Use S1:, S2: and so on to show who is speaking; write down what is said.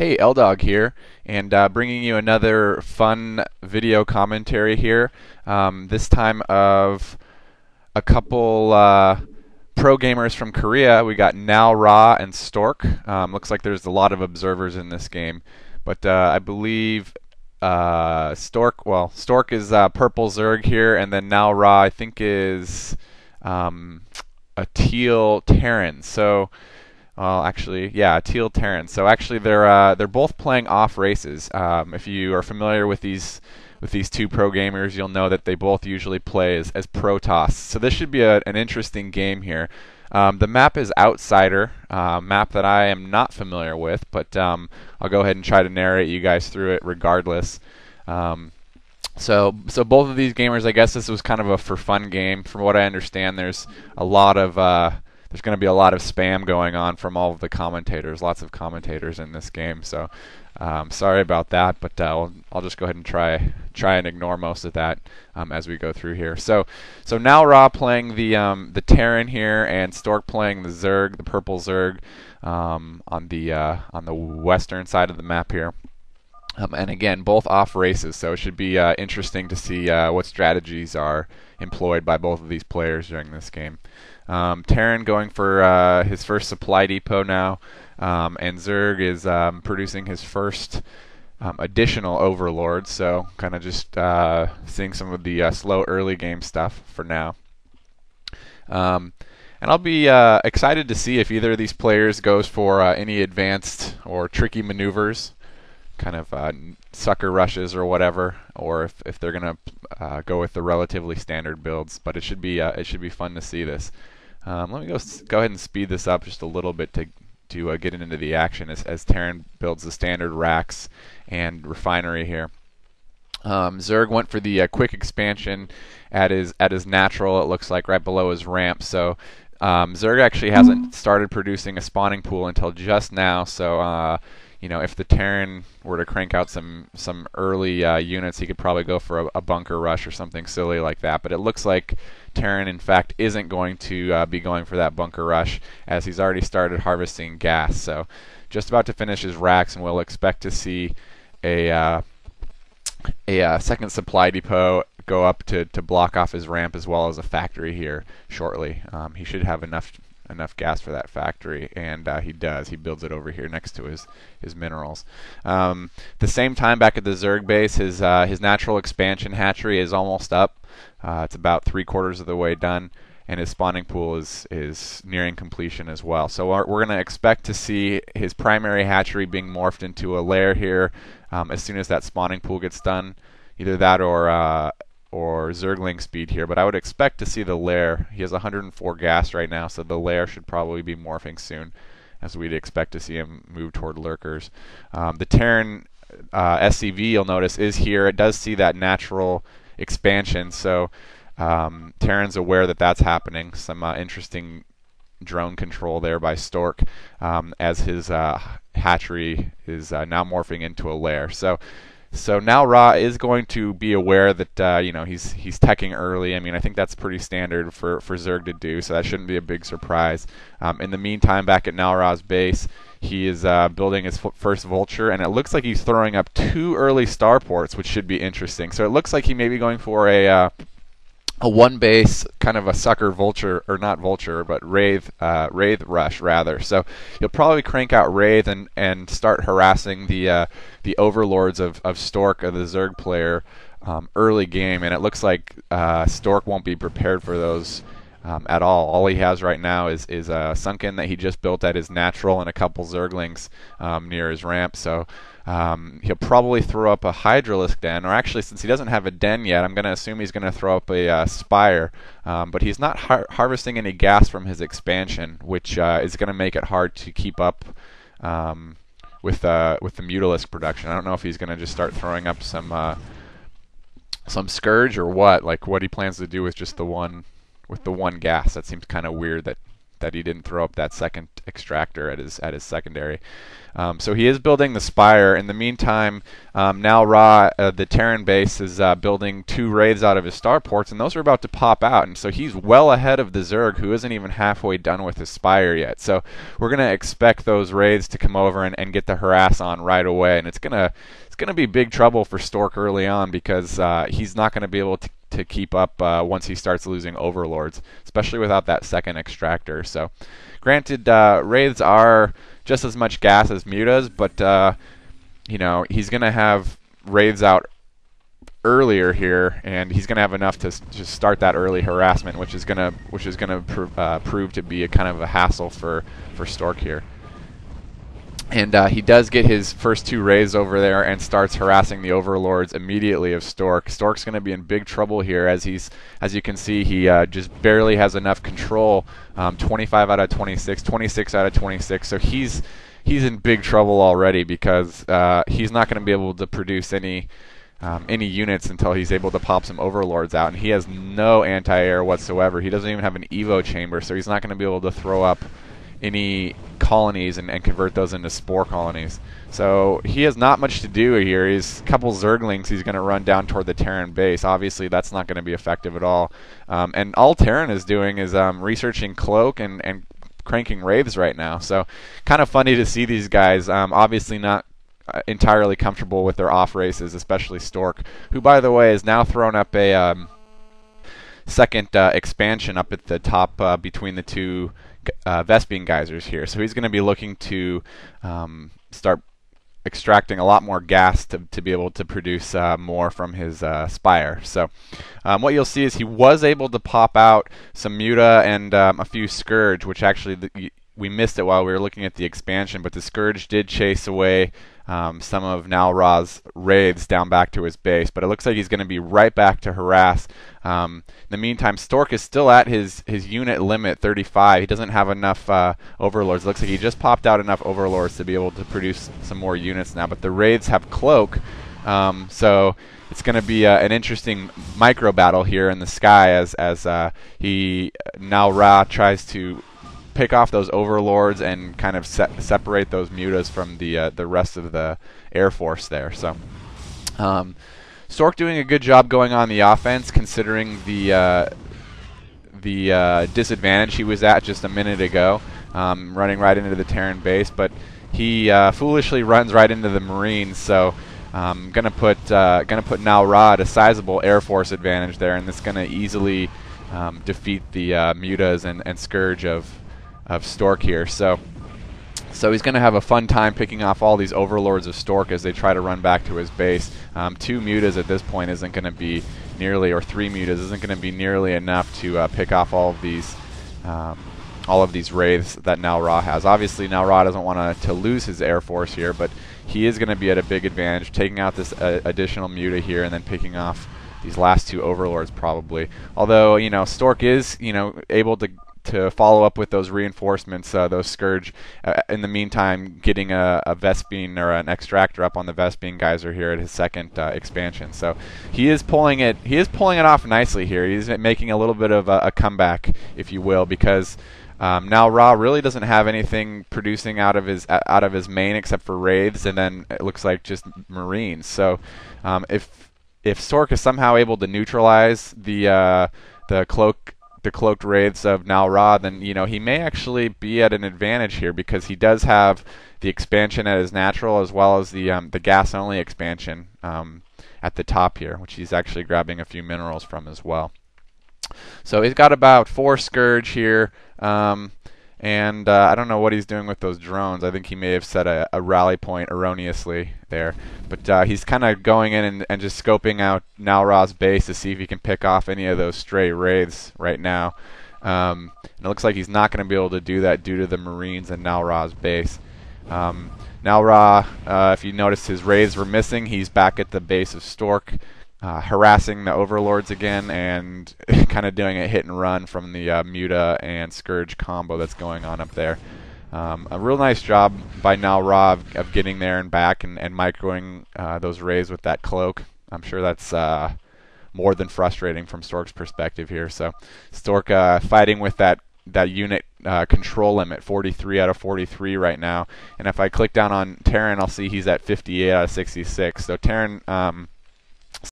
S1: Hey, L-Dog here, and bringing you another fun video commentary here. This time of a couple pro gamers from Korea. We got Nal Ra and Stork. Looks like there's a lot of observers in this game, but I believe Stork is purple Zerg here, and then Nal Ra I think is a teal Terran. So. Well, actually, yeah, teal Terran. So actually, they're both playing off races. If you are familiar with these two pro gamers, you'll know that they both usually play as Protoss. So this should be an interesting game here. The map is Outsider, map that I am not familiar with, but I'll go ahead and try to narrate you guys through it regardless. So both of these gamers, I guess this was kind of a for fun game. From what I understand, there's going to be a lot of spam going on from all of the commentators, lots of commentators in this game. So sorry about that, but I'll just go ahead and try and ignore most of that as we go through here. So now Ra playing the Terran here, and Stork playing the Zerg, the purple Zerg, on the western side of the map here. And again, both off races, so it should be interesting to see what strategies are employed by both of these players during this game. Terran going for his first supply depot now, and Zerg is producing his first additional overlord, so kind of just seeing some of the slow early game stuff for now. And I'll be excited to see if either of these players goes for any advanced or tricky maneuvers, kind of sucker rushes or whatever, or if they're gonna go with the relatively standard builds. But it should be fun to see this. Let me go ahead and speed this up just a little bit to get into the action as Terran builds the standard racks and refinery here. Zerg went for the quick expansion at his natural. It looks like right below his ramp. So Zerg actually hasn't started producing a spawning pool until just now. So if the Terran were to crank out some early units, he could probably go for a bunker rush or something silly like that. But it looks like Terran, in fact, isn't going to be going for that bunker rush, as he's already started harvesting gas. So just about to finish his racks, and we'll expect to see a second supply depot go up to block off his ramp, as well as a factory here shortly. He should have enough gas for that factory, and he does. He builds it over here next to his minerals. The same time, back at the Zerg base, his natural expansion hatchery is almost up. It's about 3/4 of the way done, and his spawning pool is nearing completion as well. So we're going to expect to see his primary hatchery being morphed into a lair here as soon as that spawning pool gets done. Either that or Zergling speed here, but I would expect to see the lair. He has 104 gas right now, so the lair should probably be morphing soon, as we'd expect to see him move toward lurkers. The Terran SCV, you'll notice, is here. It does see that natural expansion, so Terran's aware that that's happening. Some interesting drone control there by Stork, as his hatchery is now morphing into a lair. So now Ra is going to be aware that he's teching early. I mean, I think that's pretty standard for Zerg to do, so that shouldn't be a big surprise. In the meantime, back at Nal Ra's base, he is building his first vulture, and it looks like he's throwing up 2 early starports, which should be interesting. So it looks like he may be going for a one base, kind of a sucker vulture, or not vulture, but wraith rush rather. So you'll probably crank out wraith and start harassing the overlords of Stork, of the Zerg player, early game. And it looks like Stork won't be prepared for those at all. All he has right now is a sunken that he just built at his natural and a couple Zerglings near his ramp. So he'll probably throw up a Hydralisk den, or actually, since he doesn't have a den yet, I'm going to assume he's going to throw up a Spire. But he's not harvesting any gas from his expansion, which is going to make it hard to keep up with the Mutalisk production. I don't know if he's going to just start throwing up some Scourge or what he plans to do with just the one gas. That seems kind of weird that that he didn't throw up that second extractor at his secondary. So he is building the Spire. In the meantime, now Ra, the Terran base, is building 2 raids out of his starports, and those are about to pop out. And so he's well ahead of the Zerg, who isn't even halfway done with his Spire yet. So we're going to expect those raids to come over and get the harass on right away. And it's gonna be big trouble for Stork early on, because he's not going to be able to keep up once he starts losing overlords, especially without that second extractor. So granted, raids are just as much gas as mutas, but you know, he's going to have raids out earlier here, and he's going to have enough to just start that early harassment, which is going to prove to be a kind of a hassle for Stork here. And he does get his first 2 raids over there and starts harassing the overlords immediately of Stork. Stork's going to be in big trouble here, as you can see, he just barely has enough control. 25 out of 26, 26 out of 26. So he's in big trouble already, because he's not going to be able to produce any units until he's able to pop some overlords out, and he has no anti-air whatsoever. He doesn't even have an evo chamber, so he's not going to be able to throw up any colonies and convert those into spore colonies. So he has not much to do here. He's a couple Zerglings he's going to run down toward the Terran base. Obviously that's not going to be effective at all. And all Terran is doing is researching Cloak and cranking Wraiths right now. So kind of funny to see these guys. Obviously not entirely comfortable with their off races, especially Stork, who by the way is now thrown up a second expansion up at the top between the 2 Vespene geysers here. So he's going to be looking to start extracting a lot more gas to be able to produce more from his Spire. So what you'll see is he was able to pop out some Muta and a few Scourge, which actually we missed it while we were looking at the expansion, but the Scourge did chase away some of Now Ra's raids down back to his base, but it looks like he's going to be right back to harass. In the meantime, Stork is still at his unit limit, 35. He doesn't have enough overlords. It looks like he just popped out enough overlords to be able to produce some more units now, but the raids have Cloak, so it's going to be an interesting micro battle here in the sky as Now Ra tries to pick off those overlords and kind of separate those mutas from the rest of the Air Force there. So Stork doing a good job going on the offense, considering the disadvantage he was at just a minute ago, running right into the Terran base. But he foolishly runs right into the Marines. So gonna put Now Ra at a sizable Air Force advantage there, and this gonna easily defeat the mutas and Scourge of Stork here. So he's going to have a fun time picking off all these overlords of Stork as they try to run back to his base. 2 mutas at this point isn't going to be nearly, or 3 mutas isn't going to be nearly enough to pick off all of these wraiths that Now Ra has. Obviously Now Ra doesn't want to lose his Air Force here, but he is going to be at a big advantage, taking out this additional muta here and then picking off these last 2 overlords probably. Although, you know, Stork is, you know, able to follow up with those reinforcements, those Scourge. In the meantime, getting a Vespene or an extractor up on the Vespene geyser here at his second expansion. So he is pulling it off nicely here. He's making a little bit of a comeback, if you will, because now Ra really doesn't have anything producing out of his main except for Wraiths, and then it looks like just Marines. So if Stork is somehow able to neutralize the cloaked Wraiths of Now Ra, then you know he may actually be at an advantage here, because he does have the expansion at his natural as well as the gas only expansion at the top here, which he's actually grabbing a few minerals from as well. So he's got about 4 Scourge here, and I don't know what he's doing with those drones. I think he may have set a rally point erroneously there. But he's kind of going in and just scoping out Now Ra's base to see if he can pick off any of those stray Wraiths right now. And it looks like he's not going to be able to do that due to the Marines and Now Ra's base. Now Ra, if you notice, his Wraiths were missing. He's back at the base of Stork, harassing the overlords again and kind of doing a hit and run from the Muta and Scourge combo that's going on up there. A real nice job by Now Ra of getting there and back and microing those Wraiths with that cloak. I'm sure that's more than frustrating from Stork's perspective here. So Stork fighting with that unit control limit, 43 out of 43 right now. And if I click down on Terran, I'll see he's at 58 out of 66. So Terran